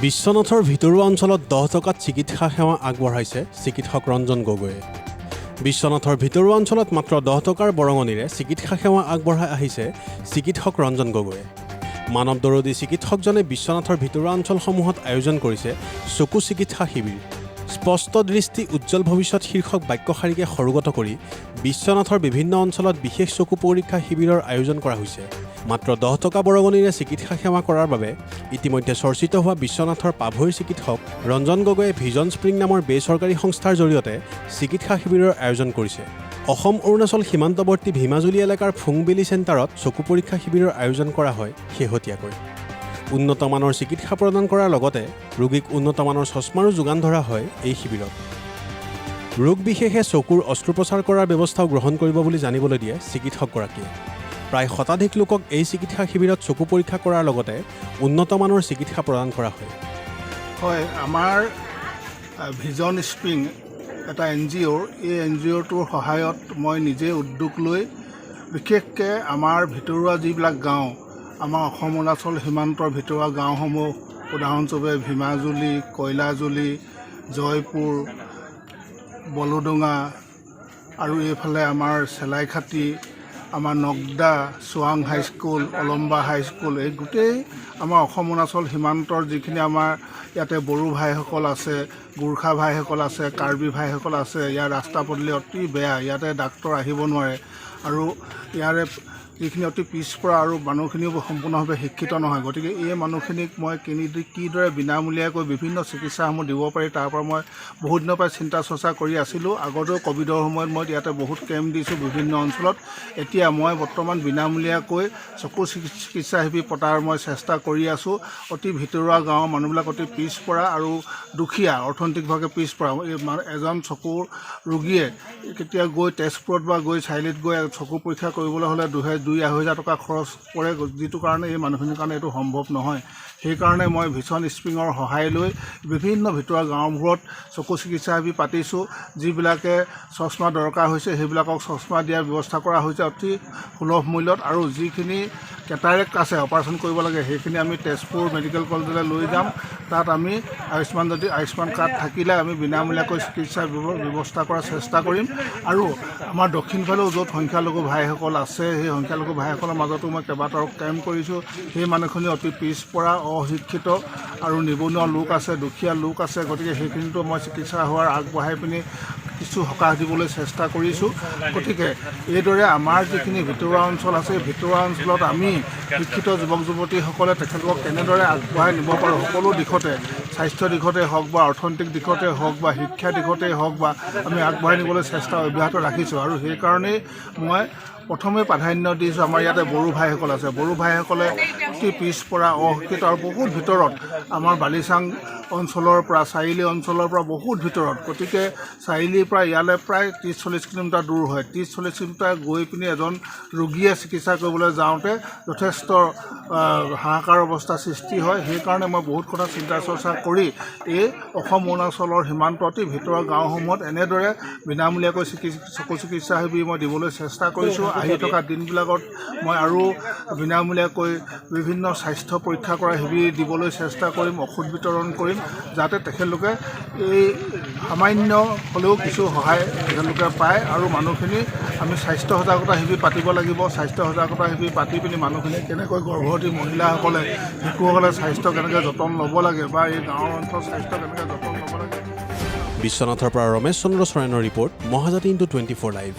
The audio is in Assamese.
বিশ্বনাথৰ ভিতৰুৱা অঞ্চলত 10 টকাত চিকিৎসা সেৱা আগবঢ়াইছে চিকিৎসক ৰঞ্জন গগৈয়ে। বিশ্বনাথৰ ভিতৰুৱা অঞ্চলত মাত্ৰ 10 টকাৰ বৰঙণিৰে চিকিৎসা সেৱা আগবঢ়াই আহিছে চিকিৎসক ৰঞ্জন গগৈয়ে। মানৱ দৰদী চিকিৎসকজনে বিশ্বনাথৰ ভিতৰুৱা অঞ্চলসমূহত আয়োজন কৰিছে চকু চিকিৎসা শিবিৰ। স্পষ্ট দৃষ্টি উজ্জ্বল ভৱিষ্যত শীৰ্ষক বাক্যশাৰীকে সৰুগত কৰি বিশ্বনাথৰ বিভিন্ন অঞ্চলত বিশেষ চকু পৰীক্ষা শিবিৰৰ আয়োজন কৰা হৈছে। মাত্ৰ 10 টকা বৰঙণিৰে চিকিৎসা সেৱা কৰাৰ বাবে ইতিমধ্যে চৰ্চিত হোৱা বিশ্বনাথৰ পাভৈৰ চিকিৎসক ৰঞ্জন গগৈয়ে ভিজন স্প্ৰিং নামৰ বেচৰকাৰী সংস্থাৰ জৰিয়তে চিকিৎসা শিবিৰৰ আয়োজন কৰিছে। অসম অৰুণাচল সীমান্তৱৰ্তী ভীমাজুলি এলেকাৰ ফুংবেলি চেণ্টাৰত চকু পৰীক্ষা শিবিৰৰ আয়োজন কৰা হয় শেহতীয়াকৈ। উন্নত মানৰ চিকিৎসা প্ৰদান কৰাৰ লগতে ৰোগীক উন্নত মানৰ চশমাৰো যোগান ধৰা হয় এই শিবিৰত। ৰোগ বিশেষে চকুৰ অস্ত্ৰোপচাৰ কৰাৰ ব্যৱস্থাও গ্ৰহণ কৰিব বুলি জানিবলৈ দিয়ে চিকিৎসকগৰাকীয়ে। প্ৰায় শতাধিক লোকক এই চিকিৎসা শিবিৰত চকু পৰীক্ষা কৰাৰ লগতে উন্নত মানৰ চিকিৎসা প্ৰদান কৰা হয়। হয়, আমাৰ ভিজন স্প্ৰিং এটা NGO, এই NGOটোৰ সহায়ত মই নিজে উদ্যোগ লৈ বিশেষকৈ আমাৰ ভিতৰুৱা যিবিলাক গাঁও, আমাৰ অসম অৰুণাচল সীমান্তৰ ভিতৰুৱা গাঁওসমূহ উদাহৰণস্বৰূপে ভীমাজুলি, কয়লাজুলি, জয়পুৰ, বলোডোঙা আৰু এইফালে আমাৰ চেলাইখাটি, আমাৰ নগদা, চোৱাং হাইস্কুল, অলম্বা হাইস্কুল, এই গোটেই আমাৰ অসম অৰুণাচল সীমান্তৰ যিখিনি আমাৰ ইয়াতে বড়ো ভাইসকল আছে, গোৰ্খা ভাইসকল আছে, কাৰ্বি ভাইসকল আছে। ইয়াৰ ৰাস্তা পদূলি অতি বেয়া, ইয়াতে ডাক্তৰ আহিব নোৱাৰে আৰু ইয়াৰে যিখিনি অতি পিছপৰা আৰু মানুহখিনিও সম্পূৰ্ণভাৱে শিক্ষিত নহয়। গতিকে এই মানুহখিনিক মই কিদৰে বিনামূলীয়াকৈ বিভিন্ন চিকিৎসাসমূহ দিব পাৰি তাৰ পৰা মই বহুত দিনৰ পৰাই চিন্তা চৰ্চা কৰি আছিলোঁ। আগতেও ক'ভিডৰ সময়ত মই ইয়াতে বহুত কেম্প দিছোঁ বিভিন্ন অঞ্চলত। এতিয়া মই বৰ্তমান বিনামূলীয়াকৈ চকু চিকিৎসা শিবিৰ পতাৰ মই চেষ্টা কৰি আছোঁ। অতি ভিতৰুৱা গাঁৱৰ মানুহবিলাক অতি পিছপৰা আৰু দুখীয়া, অৰ্থনৈতিকভাৱে পিছপৰা। এজন চকুৰ ৰোগীয়ে কেতিয়া গৈ তেজপুৰত বা গৈ চাৰিআলিত গৈ চকু পৰীক্ষা কৰিবলৈ হ'লে 2,000-2,500 টকা খৰচ কৰে, যিটো কাৰণে এই মানুহখিনিৰ কাৰণে এইটো সম্ভৱ নহয়। সেইকাৰণে মই ভিজন স্প্ৰিঙৰ সহায় লৈ বিভিন্ন ভিতৰুৱা গাঁওবোৰত চকু চিকিৎসা শিবিৰ পাতিছোঁ। যিবিলাকে চশমা দৰকাৰ হৈছে সেইবিলাকক চশমা দিয়াৰ ব্যৱস্থা কৰা হৈছে অতি সুলভ মূল্যত, আৰু যিখিনি কেটাৰেক্ট আছে অপাৰেশ্যন কৰিব লাগে সেইখিনি আমি তেজপুৰ মেডিকেল কলেজলৈ লৈ যাম। তাত আমি আয়ুষ্মান কাৰ্ড থাকিলে আমি বিনামূলীয়াকৈ চিকিৎসাৰ ব্যৱস্থা কৰাৰ চেষ্টা কৰিম। আৰু আমাৰ দক্ষিণ ফালেও য'ত সংখ্যালঘু ভাইসকল আছে সেই সংখ্যালঘু ভাইসকলৰ মাজতো মই কেইবাটাও কেম্প কৰিছোঁ। সেই মানুহখিনি অতি পিছপৰা, অশিক্ষিত আৰু নিবনুৱা লোক আছে, দুখীয়া লোক আছে। গতিকে সেইখিনিতো মই চিকিৎসা সেৱাৰ আগবঢ়াই পিনি কিছু সকাহ দিবলৈ চেষ্টা কৰিছোঁ। গতিকে এইদৰে আমাৰ যিখিনি ভিতৰুৱা অঞ্চল আছে ভিতৰুৱা অঞ্চলত আমি শিক্ষিত যুৱক যুৱতীসকলে তেখেতলোকক কেনেদৰে আগবঢ়াই নিব পাৰোঁ, সকলো দিশতে, স্বাস্থ্য দিশতে হওক বা অৰ্থনৈতিক দিশতে হওক বা শিক্ষা দিশতেই হওক বা আমি আগবঢ়াই নিবলৈ চেষ্টা অব্যাহত ৰাখিছোঁ। আৰু সেইকাৰণেই মই প্ৰথমে প্ৰাধান্য দিছোঁ আমাৰ ইয়াতে বড়ো ভাইসকল আছে। বড়ো ভাইসকলে অতি পিছপৰা, অশিক্ষিত আৰু বহুত ভিতৰত, আমাৰ বালিচাং অঞ্চলৰ পৰা, চাৰিআলি অঞ্চলৰ পৰা বহুত ভিতৰত। গতিকে চাৰিআলিৰ পৰা ইয়ালৈ প্ৰায় 30-40 কিলোমিটাৰ দূৰ হয়। 30-40 কিলোমিটাৰ গৈ পিনি এজন ৰোগীয়ে চিকিৎসা কৰিবলৈ যাওঁতে যথেষ্ট হাহাকাৰ অৱস্থাৰ সৃষ্টি হয়। সেইকাৰণে মই বহুত কথা চিন্তা চৰ্চা কৰি এই অসম অৰুণাচলৰ সীমান্ত অতি ভিতৰুৱা গাঁওসমূহত এনেদৰে বিনামূলীয়াকৈ চকু চিকিৎসা শিবিৰ মই দিবলৈ চেষ্টা কৰিছোঁ। আহি থকা দিনবিলাকত মই আৰু বিনামূলীয়াকৈ বিভিন্ন স্বাস্থ্য পৰীক্ষা কৰা শিবিৰ দিবলৈ চেষ্টা কৰিম, ঔষধ বিতৰণ কৰিম, যাতে তেখেতলোকে এই সামান্য হ'লেও কিছু সহায় তেখেতলোকে পায়। আৰু মানুহখিনি আমি স্বাস্থ্য সজাগতা শিবিৰ পাতিব লাগিব। স্বাস্থ্য সজাগতা শিবিৰ পাতি পিনি মানুহখিনি কেনেকৈ গৰ্ভৱতী মহিলাসকলে, শিশুসকলে স্বাস্থ্য কেনেকৈ যতন ল'ব লাগে বা এই গাঁৱৰ অঞ্চলৰ স্বাস্থ্য কেনেকৈ যতন ল'ব লাগে। বিশ্বনাথৰ পৰা ৰমেশ চন্দ্ৰ চৰেণৰ ৰিপৰ্ট, মহাজাতি ইনটু 24 লাইভ।